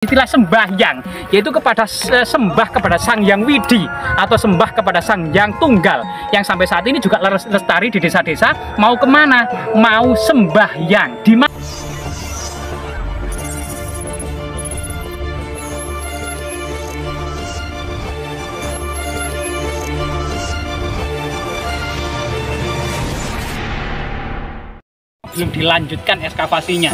Istilah sembahyang, yaitu sembah kepada Sang Hyang Widi atau sembah kepada Sang Hyang Tunggal, yang sampai saat ini juga lestari di desa-desa. Mau kemana? Mau sembahyang di mana? Belum dilanjutkan ekskavasinya,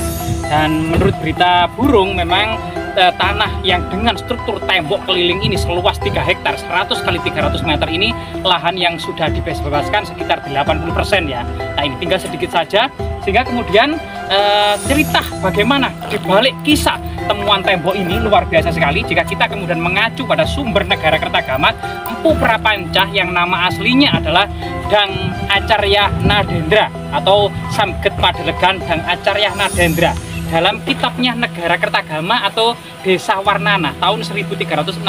dan menurut berita burung memang tanah yang dengan struktur tembok keliling ini seluas 3 hektar 100 kali 300 meter ini lahan yang sudah dibebaskan sekitar 80% ya. Nah, ini tinggal sedikit saja, sehingga kemudian cerita bagaimana dibalik kisah temuan tembok ini luar biasa sekali jika kita kemudian mengacu pada sumber negara Kertagamat Empu Prapanca yang nama aslinya adalah Dang Acarya Nadendra atau Samget Padelegan Dang Acarya Nadendra. Dalam kitabnya Negara Kertagama atau Desa Warnana tahun 1365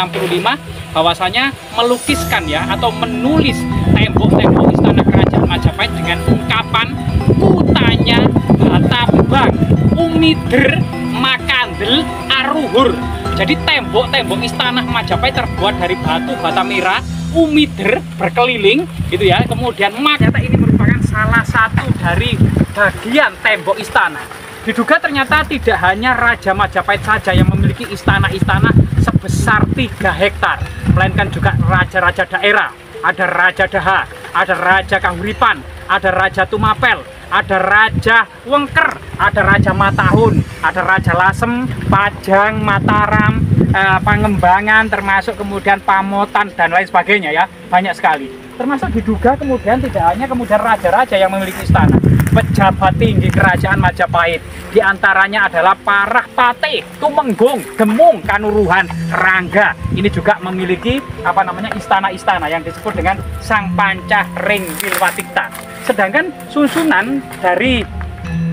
bahwasanya melukiskan ya atau menulis tembok-tembok istana kerajaan Majapahit dengan ungkapan Kutanya Batabang Umidr Makandel Aruhur. Jadi tembok-tembok istana Majapahit terbuat dari batu bata merah umidr berkeliling gitu ya. Kemudian ternyata ini merupakan salah satu dari bagian tembok istana. Diduga ternyata tidak hanya Raja Majapahit saja yang memiliki istana-istana sebesar 3 hektar, melainkan juga raja-raja daerah. Ada Raja Daha, ada Raja Kahuripan, ada Raja Tumapel, ada Raja Wengker, ada Raja Matahun, ada Raja Lasem, Pajang, Mataram, Pangembangan, termasuk kemudian Pamotan dan lain sebagainya ya, banyak sekali. Termasuk diduga kemudian tidak hanya kemudian raja-raja yang memiliki istana, pejabat tinggi kerajaan Majapahit, diantaranya adalah Parah Pate, Tumenggung, Demung, Kanuruhan, Rangga. Ini juga memiliki istana-istana yang disebut dengan Sang Panca Ring Wilwatikta. Sedangkan susunan dari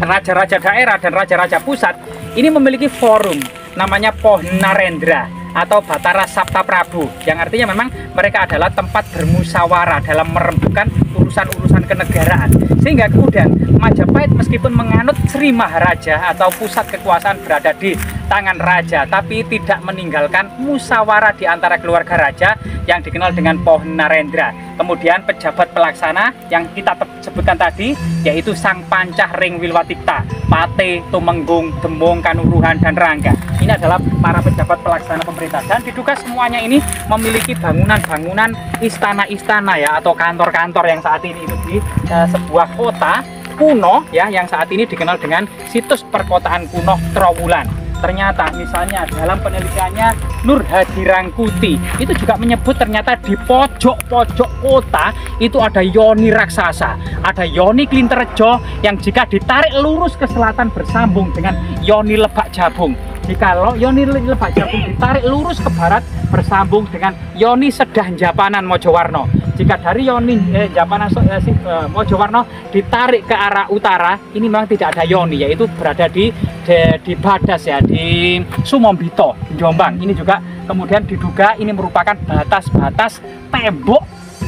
raja-raja daerah dan raja-raja pusat ini memiliki forum namanya Pohnarendra atau Batara Sapta Prabu, yang artinya memang mereka adalah tempat bermusyawarah dalam merembukan urusan-urusan kenegaraan. Sehingga kemudian Majapahit meskipun menganut Sri Maharaja atau pusat kekuasaan berada di tangan raja, tapi tidak meninggalkan musyawarah di antara keluarga raja yang dikenal dengan Pohnarendra. Kemudian pejabat pelaksana yang kita sebutkan tadi yaitu Sang Pancah Ring Wilwatikta, Pate, Tumenggung, Demung, Kanuruhan, dan Rangga. Ini adalah para pejabat pelaksana pemerintah, dan diduga semuanya ini memiliki bangunan-bangunan istana-istana ya atau kantor-kantor yang saat ini itu di sebuah kota kuno ya yang saat ini dikenal dengan situs perkotaan kuno Trowulan. Ternyata misalnya dalam penelitiannya Nur Hadi Rangkuti itu juga menyebut ternyata di pojok-pojok kota itu ada yoni raksasa, ada yoni Klinterjo yang jika ditarik lurus ke selatan bersambung dengan yoni Lebak Jabung. Jikalau yoni Lebak Jabung ditarik lurus ke barat bersambung dengan yoni Sedah Japanan Mojowarno. Jika dari yoni Japanan Mojowarno ditarik ke arah utara, ini memang tidak ada yoni, yaitu berada di Badas ya, di Sumombito, Jombang. Ini juga kemudian diduga ini merupakan batas-batas tembok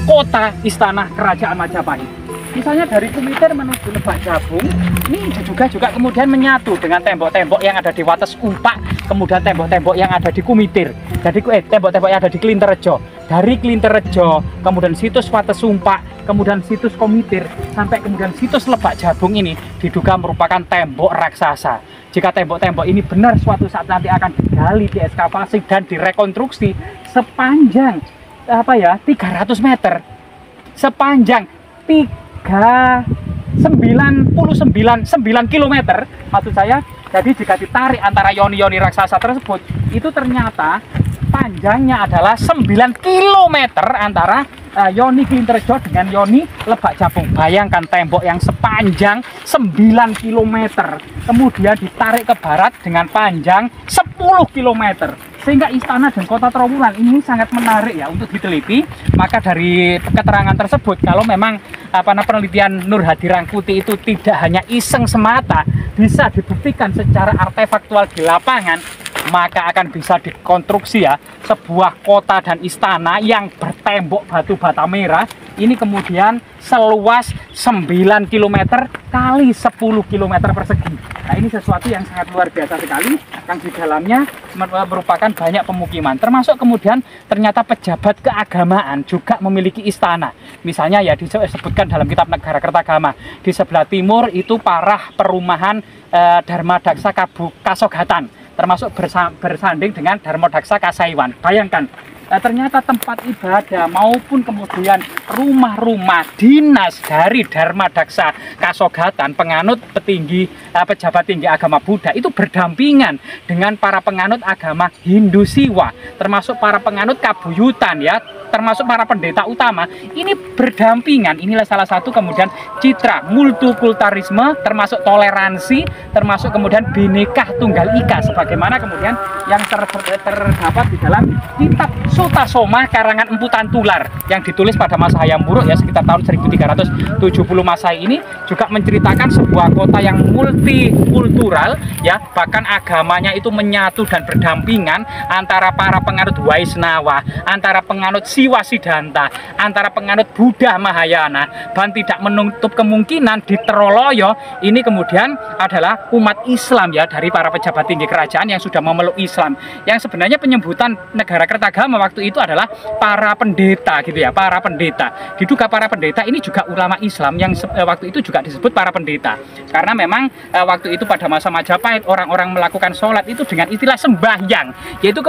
kota istana kerajaan Majapahit. Misalnya dari Kumitir menuju Lebak Jabung, ini juga kemudian menyatu dengan tembok-tembok yang ada di Wates Umpak, kemudian tembok-tembok yang ada di Kumitir. Jadi tembok-tembok yang ada di Klinterjo. Dari Klinterjo, kemudian situs Wates Umpak, kemudian situs Kumitir, sampai kemudian situs Lebak Jabung ini diduga merupakan tembok raksasa. Jika tembok-tembok ini benar suatu saat nanti akan digali, diekskavasi dan direkonstruksi sepanjang 300 meter, sepanjang 99 km maksud saya. Jadi jika ditarik antara yoni-yoni raksasa tersebut, itu ternyata panjangnya adalah 9 km antara yoni Klinterjo dengan yoni Lebak Jabung. Bayangkan tembok yang sepanjang 9 km kemudian ditarik ke barat dengan panjang 10 km. Sehingga istana dan kota Trowulan ini sangat menarik ya untuk diteliti. Maka dari keterangan tersebut, kalau memang penelitian Nur Hadi Rangkuti itu tidak hanya iseng semata, bisa dibuktikan secara artefaktual di lapangan, maka akan bisa dikonstruksi ya sebuah kota dan istana yang bertembok batu bata merah ini kemudian seluas 9 km kali 10 km persegi. Nah, ini sesuatu yang sangat luar biasa sekali, yang di dalamnya merupakan banyak pemukiman, termasuk kemudian ternyata pejabat keagamaan juga memiliki istana. Misalnya ya disebutkan dalam kitab Negara Kertagama, di sebelah timur itu parah perumahan Dharmadaksa Kasogatan, termasuk bersanding dengan Dharmadaksa Kasaiwan. Bayangkan, ternyata tempat ibadah maupun kemudian rumah-rumah dinas dari Dharmadaksa Kasogatan, penganut pejabat tinggi agama Buddha, itu berdampingan dengan para penganut agama Hindu Siwa, termasuk para penganut Kabuyutan ya, termasuk para pendeta utama. Ini berdampingan. Inilah salah satu kemudian citra multikulturalisme, termasuk toleransi, termasuk kemudian Bhinneka Tunggal Ika, sebagaimana kemudian yang terdapat di dalam kitab Sutta Soma karangan Empu Tantular yang ditulis pada masa Hayam Wuruk ya, sekitar tahun 1370 Masehi. Ini juga menceritakan sebuah kota yang multikultural ya, bahkan agamanya itu menyatu dan berdampingan antara para penganut Waisnawa, antara penganut Siwa Siddhanta, antara penganut Buddha Mahayana, dan tidak menutup kemungkinan di Troloyo ini kemudian adalah umat Islam ya, dari para pejabat tinggi kerajaan yang sudah memeluk Islam, yang sebenarnya penyebutan Negara Kertagama waktu itu adalah para pendeta gitu ya, para pendeta. Diduga para pendeta ini juga ulama Islam yang waktu itu juga disebut para pendeta, karena memang waktu itu pada masa Majapahit orang-orang melakukan sholat itu dengan istilah sembahyang, yaitu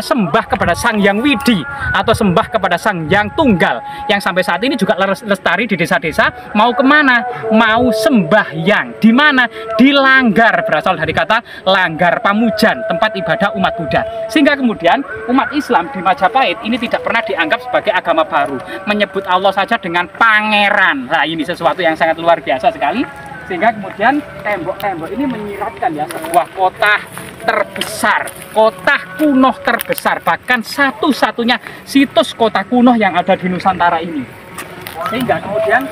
sembah kepada Sang Hyang Widi atau sembah kepada Sang Hyang Tunggal, yang sampai saat ini juga lestari di desa-desa. Mau kemana? Mau sembahyang. Di mana? Di Langgar, berasal dari kata Langgar Pamujan, tempat ibadah umat Buddha. Sehingga kemudian umat Islam di Majapahit ini tidak pernah dianggap sebagai agama baru, menyebut Allah saja dengan pangeran. Nah, ini sesuatu yang sangat luar biasa sekali, sehingga kemudian tembok-tembok ini menyiratkan ya sebuah kota terbesar, kota kuno terbesar, bahkan satu-satunya situs kota kuno yang ada di Nusantara ini. Sehingga kemudian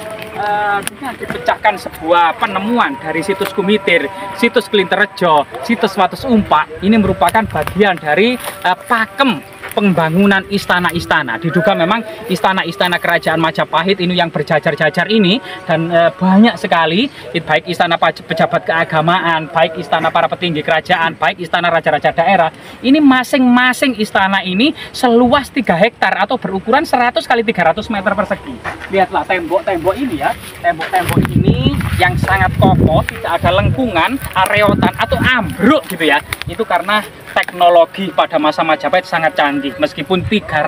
dipecahkan sebuah penemuan dari situs Kumitir, situs Klinterejo, situs Wates Umpak. Ini merupakan bagian dari pakem pembangunan istana-istana. Diduga memang istana-istana kerajaan Majapahit ini yang berjajar-jajar ini, dan banyak sekali, baik istana pejabat keagamaan, baik istana para petinggi kerajaan, baik istana raja-raja daerah. Ini masing-masing istana ini seluas 3 hektar atau berukuran 100 kali 300 meter persegi. Lihatlah tembok-tembok ini ya, tembok-tembok ini yang sangat kokoh, tidak ada lengkungan, areotan atau ambruk gitu ya. Itu karena teknologi pada masa Majapahit sangat canggih. Meskipun 700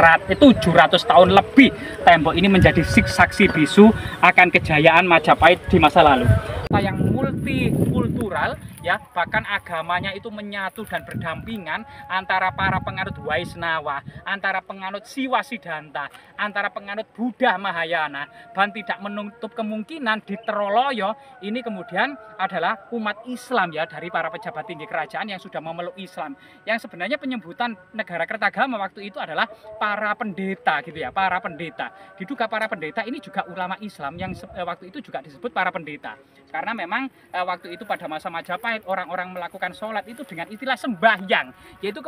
tahun lebih, tembok ini menjadi saksi bisu akan kejayaan Majapahit di masa lalu. Yang multikultural ya, bahkan agamanya itu menyatu dan berdampingan antara para penganut Waisnawa, antara penganut Siwa Siddhanta, antara penganut Buddha Mahayana, dan tidak menutup kemungkinan di Troloyo ini kemudian adalah umat Islam ya, dari para pejabat tinggi kerajaan yang sudah memeluk Islam, yang sebenarnya penyebutan Negara Kertagama waktu itu adalah para pendeta gitu ya, para pendeta. Diduga para pendeta ini juga ulama Islam yang waktu itu juga disebut para pendeta, karena memang waktu itu pada masa Majapahit orang-orang melakukan sholat itu dengan istilah sembahyang, yaitu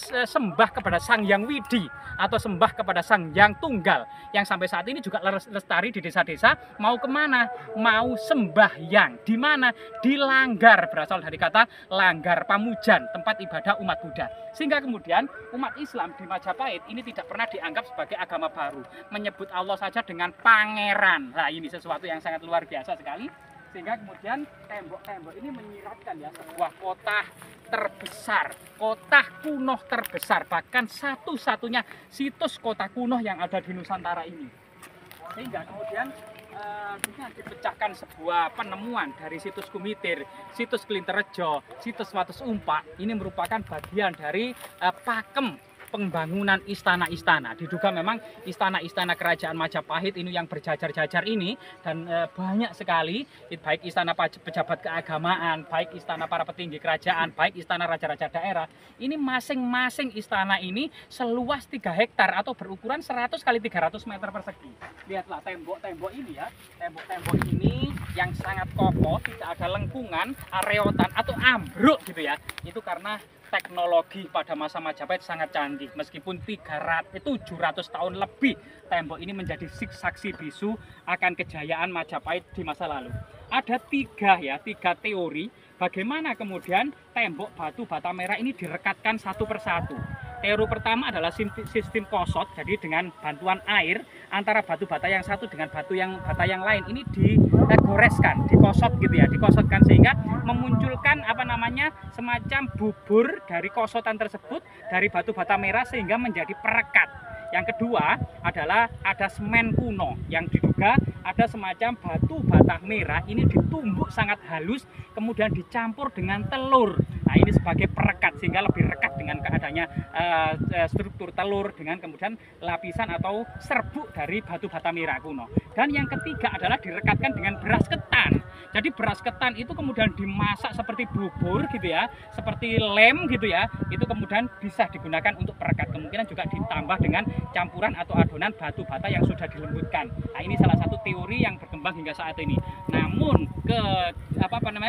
sembah kepada Sang Hyang Widi atau sembah kepada Sang Hyang Tunggal, yang sampai saat ini juga lestari di desa-desa. Mau kemana? Mau sembahyang. Di mana? Di Langgar, berasal dari kata Langgar Pamujan, tempat ibadah umat Buddha. Sehingga kemudian umat Islam di Majapahit ini tidak pernah dianggap sebagai agama baru, menyebut Allah saja dengan pangeran. Nah, ini sesuatu yang sangat luar biasa sekali. Sehingga kemudian tembok-tembok ini menyiratkan ya sebuah kota terbesar, kota kuno terbesar, bahkan satu-satunya situs kota kuno yang ada di Nusantara ini. Sehingga kemudian dipecahkan sebuah penemuan dari situs Kumitir, situs Klinterejo, situs Wates Umpak. Ini merupakan bagian dari pakem pembangunan istana-istana. Diduga memang istana-istana kerajaan Majapahit ini yang berjajar-jajar ini, dan banyak sekali, baik istana pejabat keagamaan, baik istana para petinggi kerajaan, baik istana raja-raja daerah. Ini masing-masing istana ini seluas 3 hektar atau berukuran 100 kali 300 meter persegi. Lihatlah tembok-tembok ini ya, tembok-tembok ini yang sangat kokoh, tidak ada lengkungan, areotan atau ambruk gitu ya. Itu karena teknologi pada masa Majapahit sangat canggih. Meskipun 700 tahun lebih tembok ini menjadi saksi bisu akan kejayaan Majapahit di masa lalu. Ada tiga teori bagaimana kemudian tembok batu bata merah ini direkatkan satu persatu. Teori pertama adalah sistem kosot, jadi dengan bantuan air antara batu bata yang satu dengan bata yang lain ini digoreskan, dikosot gitu ya, dikosotkan sehingga memunculkan semacam bubur dari kosotan tersebut dari batu bata merah sehingga menjadi perekat. Yang kedua adalah ada semen kuno yang diduga ada semacam batu bata merah ini ditumbuk sangat halus kemudian dicampur dengan telur. Nah ini sebagai perekat sehingga lebih rekat dengan keadaannya struktur telur dengan kemudian lapisan atau serbuk dari batu bata merah kuno. Dan yang ketiga adalah direkatkan dengan beras ketan. Jadi beras ketan itu kemudian dimasak seperti bubur gitu ya, seperti lem gitu ya, itu kemudian bisa digunakan untuk perekat. Kemungkinan juga ditambah dengan campuran atau adonan batu bata yang sudah dilembutkan. Nah ini salah satu teori yang berkembang hingga saat ini. Namun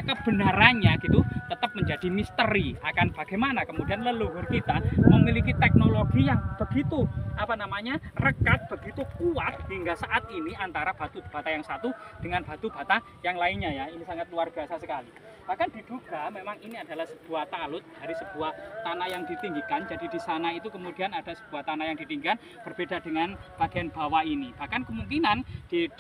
kebenarannya gitu tetap menjadi misteri akan bagaimana kemudian leluhur kita memiliki teknologi yang begitu rekat, begitu kuat hingga saat ini antara batu bata yang satu dengan batu bata yang lainnya ya. Ini sangat luar biasa sekali. Bahkan diduga memang ini adalah sebuah talut dari sebuah tanah yang ditinggikan. Jadi di sana itu kemudian ada sebuah tanah yang ditinggikan berbeda dengan bagian bawah ini. Bahkan kemungkinan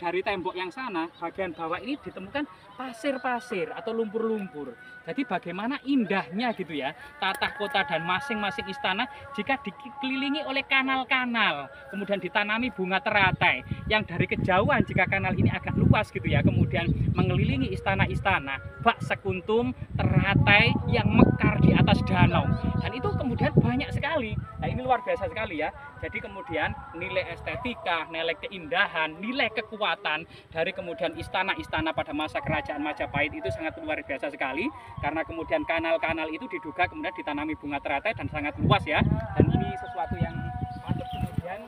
dari tembok yang sana bagian bawah ini ditemukan pasir-pasir atau lumpur-lumpur. Jadi bagaimana indahnya gitu ya tata kota dan masing-masing istana jika dikelilingi oleh kanal-kanal, kemudian ditanami bunga teratai yang dari kejauhan jika kanal ini agak luas gitu ya, kemudian mengelilingi istana-istana bak sekuntum teratai yang mekar di atas danau, dan itu kemudian banyak sekali. Nah ini luar biasa sekali ya. Jadi kemudian nilai estetika, nilai keindahan, nilai kekuatan dari kemudian istana-istana pada masa kerajaan Majapahit itu sangat luar biasa sekali, karena kemudian kanal-kanal itu diduga kemudian ditanami bunga teratai dan sangat luas ya. Dan ini sesuatu yang patut kemudian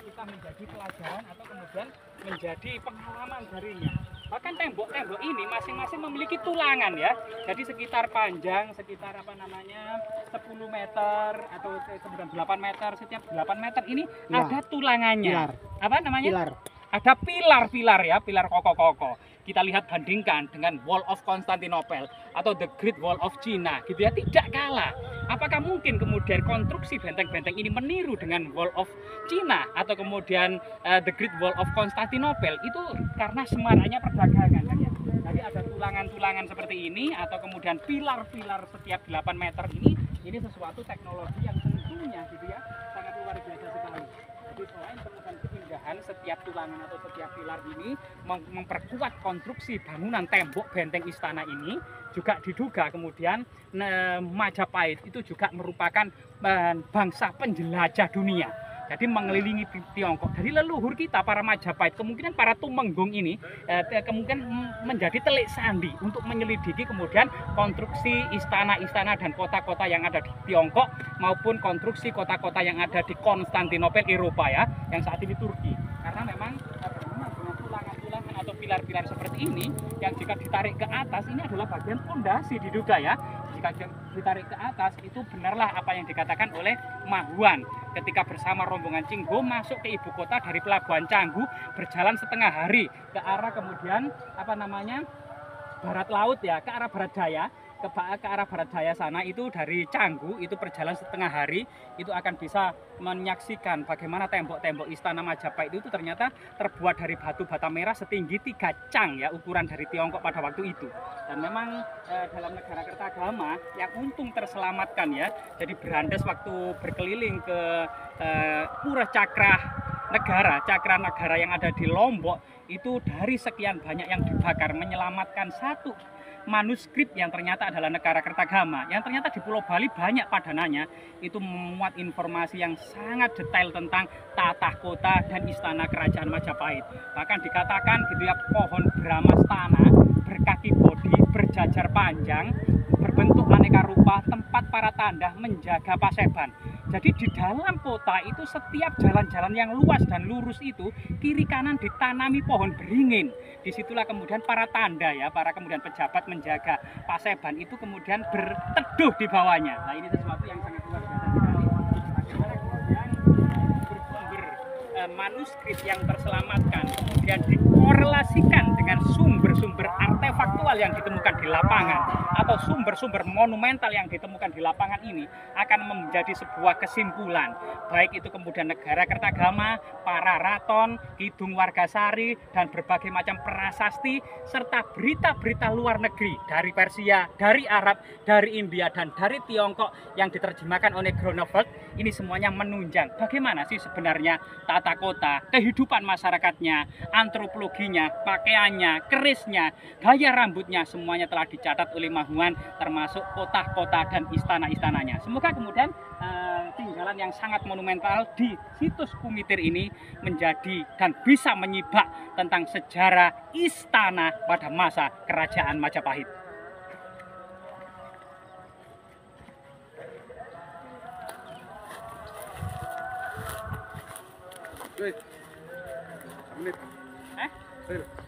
kita menjadi pelajaran atau kemudian menjadi pengalaman darinya. Bahkan tembok-tembok ini masing-masing memiliki tulangan ya. Jadi sekitar panjang sekitar 10 meter atau kemudian 8 meter. Setiap 8 meter ini ya, ada tulangannya. Pilar. Ada pilar-pilar ya, pilar kokoh-kokoh. Kita lihat bandingkan dengan Wall of Constantinople atau The Great Wall of China gitu ya, tidak kalah. Apakah mungkin kemudian konstruksi benteng-benteng ini meniru dengan Wall of China atau kemudian The Great Wall of Constantinople? Itu karena semaraknya perdagangan kan ya. Jadi ada tulangan-tulangan seperti ini atau kemudian pilar-pilar setiap 8 meter ini sesuatu teknologi yang tentunya gitu ya sangat luar biasa sekali. Jadi selain kemudian keindahan setiap tulangan atau setiap pilar ini memperkuat konstruksi bangunan tembok benteng istana ini, juga diduga kemudian Majapahit itu juga merupakan bangsa penjelajah dunia. Jadi mengelilingi Tiongkok. Dari leluhur kita para Majapahit, kemungkinan para Tumenggung ini kemungkinan menjadi telik sandi untuk menyelidiki kemudian konstruksi istana-istana dan kota-kota yang ada di Tiongkok maupun konstruksi kota-kota yang ada di Konstantinopel Eropa ya, yang saat ini Turki. Karena memang dengan tulangan-tulangan atau pilar-pilar seperti ini yang jika ditarik ke atas ini adalah bagian fondasi diduga ya. Jika ditarik ke atas itu benarlah apa yang dikatakan oleh Mahuan ketika bersama rombongan Cingho masuk ke ibu kota dari Pelabuhan Canggu, berjalan setengah hari ke arah kemudian barat laut ya, ke arah barat daya, ke arah barat daya sana itu dari Canggu itu berjalan setengah hari, itu akan bisa menyaksikan bagaimana tembok-tembok istana Majapahit itu ternyata terbuat dari batu bata merah setinggi 3 cang ya, ukuran dari Tiongkok pada waktu itu. Dan memang dalam negara Kertagama yang untung terselamatkan ya, jadi Berandes waktu berkeliling ke Pura Cakra Negara yang ada di Lombok itu dari sekian banyak yang dibakar menyelamatkan satu manuskrip yang ternyata adalah negara Kertagama, yang ternyata di Pulau Bali banyak padanannya, itu memuat informasi yang sangat detail tentang tata kota dan istana kerajaan Majapahit. Bahkan dikatakan gitu ya, pohon Bramastana berkaki bodi, berjajar panjang, berbentuk aneka rupa tempat para tanda menjaga Paseban. Jadi di dalam kota itu setiap jalan-jalan yang luas dan lurus itu kiri kanan ditanami pohon beringin. Disitulah kemudian para tanda ya, para kemudian pejabat menjaga Paseban itu kemudian berteduh di bawahnya. Nah ini sesuatu yang sangat luar biasa sekali. Bagaimana kemudian bersumber manuskrip yang terselamatkan kemudian dikorelasikan dengan sumber-sumber artefaktual yang ditemukan di lapangan atau sumber-sumber monumental yang ditemukan di lapangan ini akan menjadi sebuah kesimpulan, baik itu kemudian negara Kertagama, para raton, Kidung Wargasari, dan berbagai macam prasasti serta berita-berita luar negeri dari Persia, dari Arab, dari India, dan dari Tiongkok yang diterjemahkan oleh Grunewald. Ini semuanya menunjang bagaimana sih sebenarnya tata kota, kehidupan masyarakatnya, antropologinya, pakaiannya, kerisnya, gaya rambutnya, semuanya telah dicatat oleh Mahuan, termasuk kota-kota dan istana-istananya. Semoga kemudian tinggalan yang sangat monumental di situs Kumitir ini menjadi dan bisa menyibak tentang sejarah istana pada masa Kerajaan Majapahit. Menit. Eh?